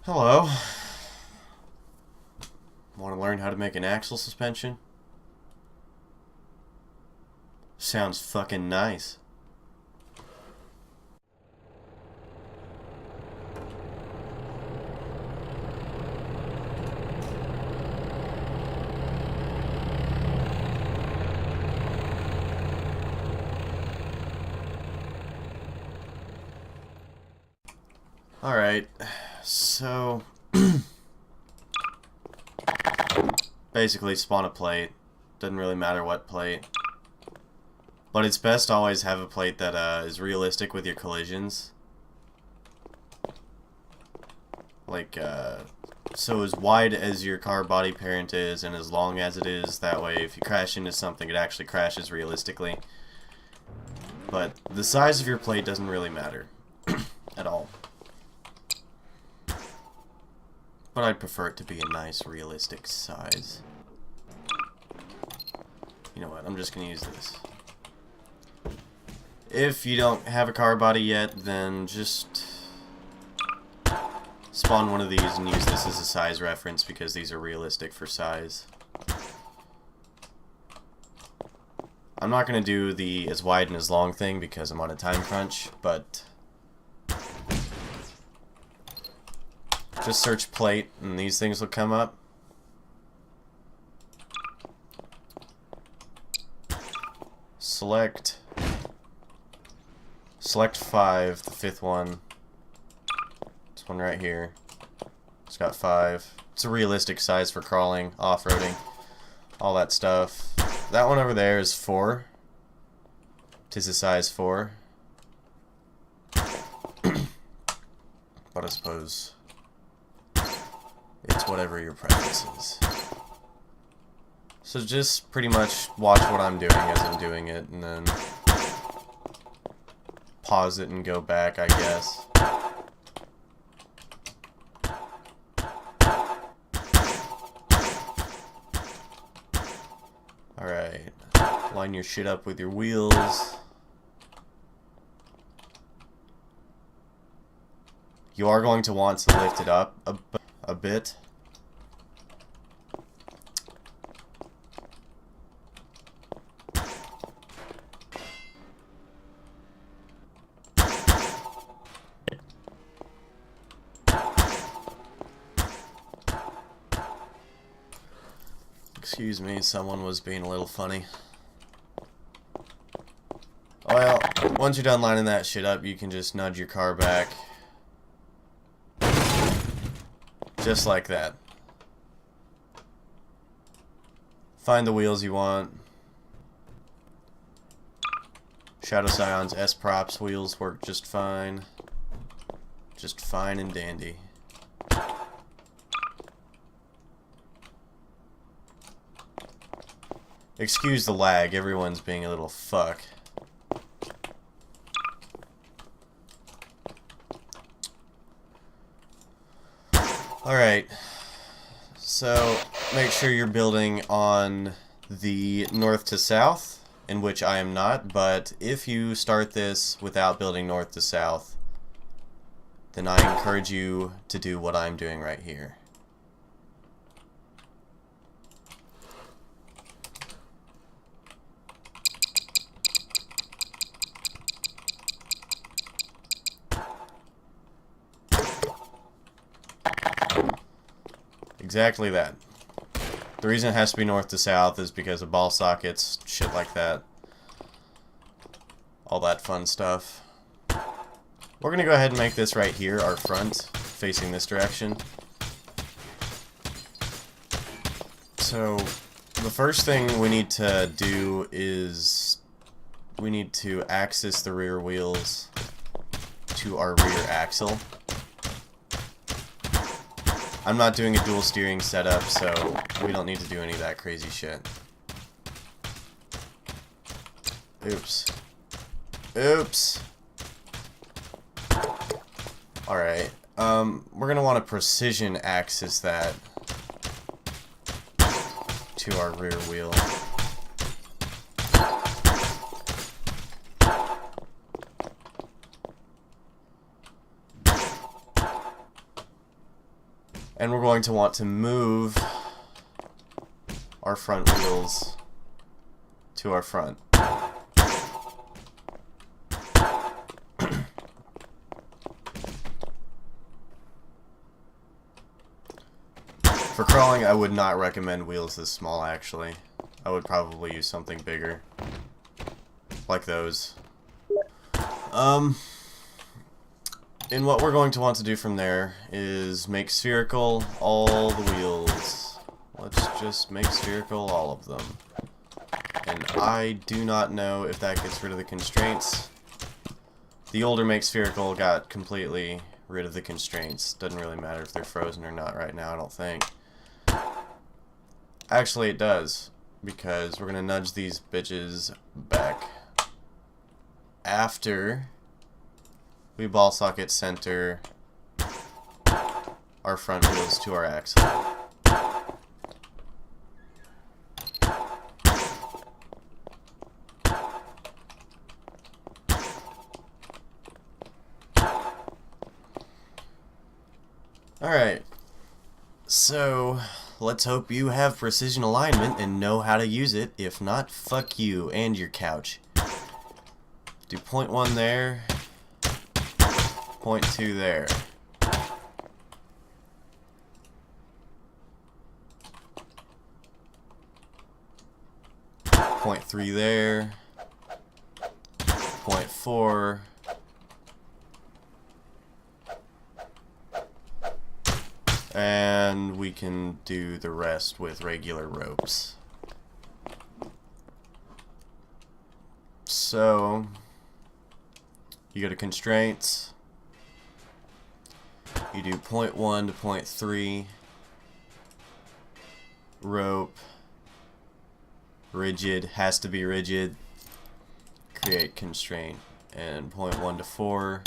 Hello. Want to learn how to make an axle suspension? Sounds fucking nice. Alright, so basically spawn a plate. Doesn't really matter what plate. But it's best to always have a plate that is realistic with your collisions. Like, so as wide as your car body parent is and as long as it is, that way if you crash into something it actually crashes realistically. But the size of your plate doesn't really matter at all. But I'd prefer it to be a nice, realistic size. You know what, I'm just going to use this. If you don't have a car body yet, then just spawn one of these and use this as a size reference because these are realistic for size. I'm not going to do the as wide and as long thing because I'm on a time crunch, but just search plate and these things will come up. Select 5, the fifth one. This one right here. It's got 5. It's a realistic size for crawling, off-roading, all that stuff. That one over there is 4. Tis a size 4. But I suppose it's whatever your preference is. So just pretty much watch what I'm doing as I'm doing it, and then pause it and go back, I guess. Alright, line your shit up with your wheels. You are going to want to lift it up a bit. Excuse me, someone was being a little funny. Well, once you're done lining that shit up, you can just nudge your car back. Just like that. Find the wheels you want. Shadow Scion's S-Props wheels work just fine. Just fine and dandy. Excuse the lag, everyone's being a little fuck. Alright, so make sure you're building on the north to south, in which I am not, but if you start this without building north to south, then I encourage you to do what I'm doing right here. Exactly that. The reason it has to be north to south is because of ball sockets, shit like that. All that fun stuff. We're gonna go ahead and make this right here our front, facing this direction. So, the first thing we need to do is we need to axis the rear wheels to our rear axle. I'm not doing a dual steering setup, so we don't need to do any of that crazy shit. Oops. Oops. Alright. We're gonna want to precision axis that to our rear wheel. And we're going to want to move our front wheels to our front. For crawling, I would not recommend wheels this small, actually. I would probably use something bigger. Like those. And what we're going to want to do from there is make spherical all the wheels. Let's just make spherical all of them. And I do not know if that gets rid of the constraints. The older make spherical got completely rid of the constraints. Doesn't really matter if they're frozen or not right now, I don't think. Actually, it does, because we're going to nudge these bitches back after we ball socket center our front wheels to our axle. Alright, so let's hope you have precision alignment and know how to use it. If not, fuck you and your couch. Do 0.1 there, 0.2 there. Point 0.3 there, 0.4. And we can do the rest with regular ropes. So, you go to constraints, you do 0.1 to 0.3, rope, rigid, has to be rigid, create constraint, and 0.1 to 4,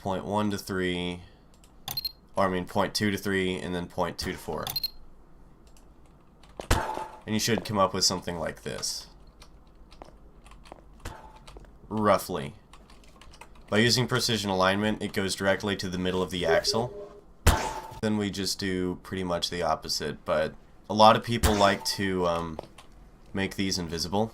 0.1 to 3, or I mean 0.2 to 3, and then 0.2 to 4. And you should come up with something like this. Roughly. By using precision alignment, it goes directly to the middle of the axle. Then we just do pretty much the opposite, but a lot of people like to make these invisible,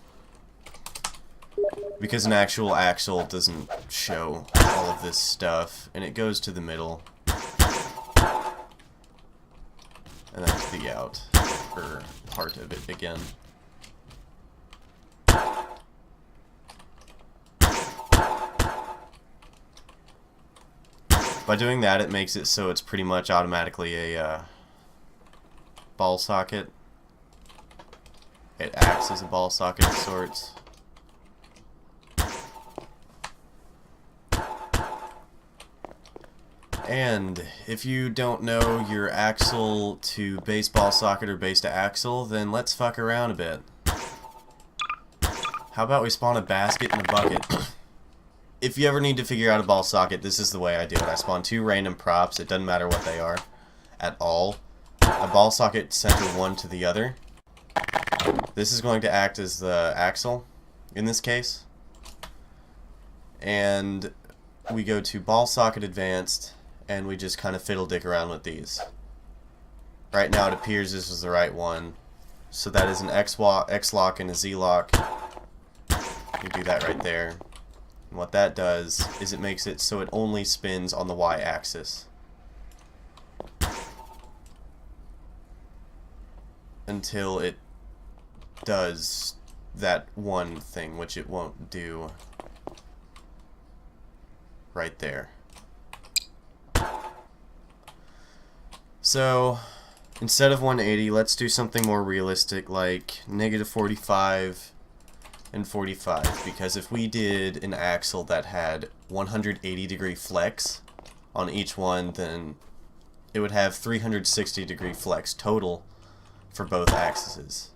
because an actual axle doesn't show all of this stuff, and it goes to the middle. And that's the out, or part of it again. By doing that, it makes it so it's pretty much automatically a ball socket. It acts as a ball socket of sorts. And if you don't know your axle to base ball socket or base to axle, then let's fuck around a bit. How about we spawn a basket and a bucket? If you ever need to figure out a ball socket, this is the way I do it. I spawn 2 random props, it doesn't matter what they are at all. A ball socket center one to the other. This is going to act as the axle in this case. And we go to ball socket advanced, and we just kind of fiddle dick around with these. Right now it appears this is the right one. So that is an X-lock and a Z-lock. You do that right there. And what that does is it makes it so it only spins on the Y-axis. Until it does that one thing, which it won't do right there. So, instead of 180, let's do something more realistic, like -45 and 45, because if we did an axle that had 180-degree flex on each one, then it would have 360-degree flex total for both axes.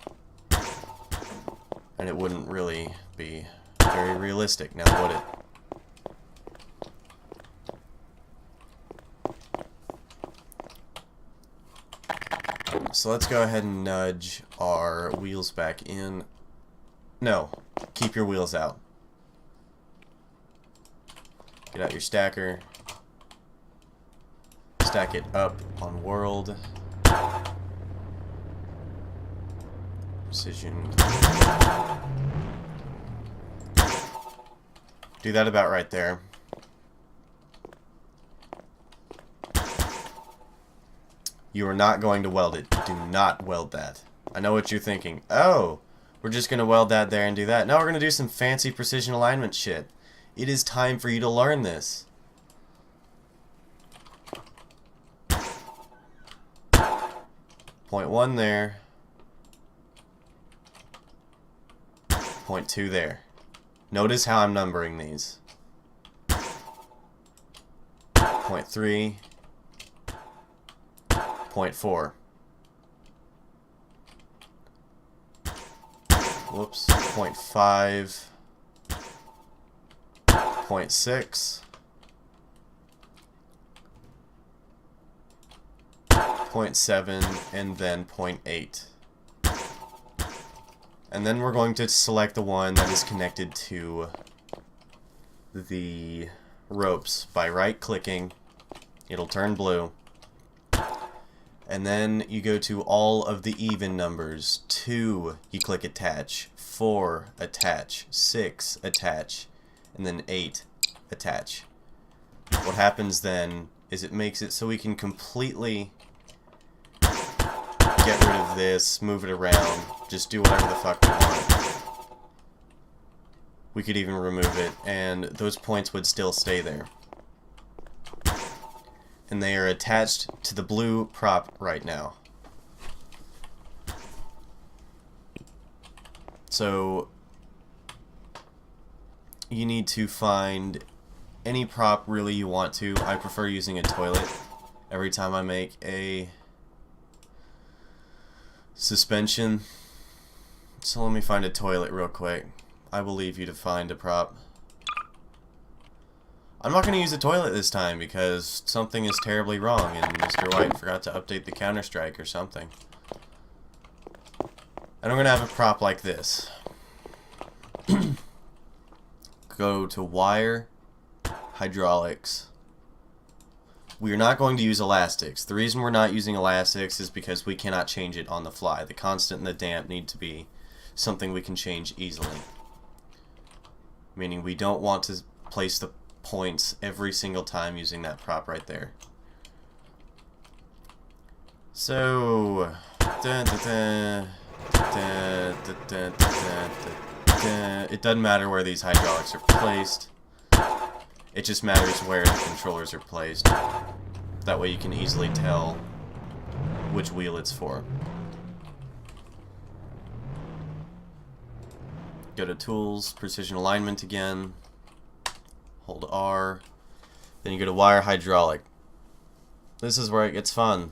And it wouldn't really be very realistic, now would it? So let's go ahead and nudge our wheels back in. No, keep your wheels out. Get out your stacker. stack it up on world. Precision. Do that about right there. You are not going to weld it. Do not weld that. I know what you're thinking. Oh, we're just going to weld that there and do that. No, we're going to do some fancy precision alignment shit. It is time for you to learn this. Point 1 there. Point 2 there. Notice how I'm numbering these. Point 3. Point 4. Whoops. Point 5. Point 6. Point 7, and then point 8. And then we're going to select the one that is connected to the ropes by right-clicking. It'll turn blue. And then you go to all of the even numbers. 2, you click attach. 4, attach. 6, attach. And then 8, attach. What happens then is it makes it so we can completely get rid of this, move it around, just do whatever the fuck we want. We could even remove it, and those points would still stay there. And they are attached to the blue prop right now. So you need to find any prop really you want to. I prefer using a toilet every time I make a suspension. So let me find a toilet real quick. I will leave you to find a prop. I'm not going to use a toilet this time because something is terribly wrong and Mr. White forgot to update the Counter-Strike or something. And I'm going to have a prop like this. Go to wire, hydraulics. We are not going to use elastics. The reason we're not using elastics is because we cannot change it on the fly. The constant and the damp need to be something we can change easily. Meaning we don't want to place the points every single time using that prop right there. So, it doesn't matter where these hydraulics are placed. It just matters where the controllers are placed. That way you can easily tell which wheel it's for. Go to Tools, Precision Alignment again. Hold R. Then you go to Wire Hydraulic. This is where it gets fun.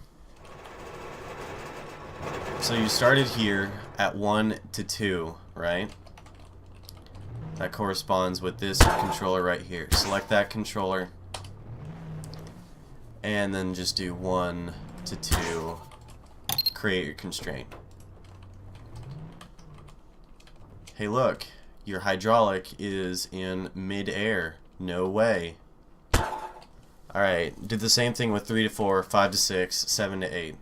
So you started here at 1 to 2, right? That corresponds with this controller right here. Select that controller. And then just do 1 to 2. Create your constraint. Hey look, your hydraulic is in mid-air. No way. Alright, did the same thing with 3 to 4, 5 to 6, 7 to 8.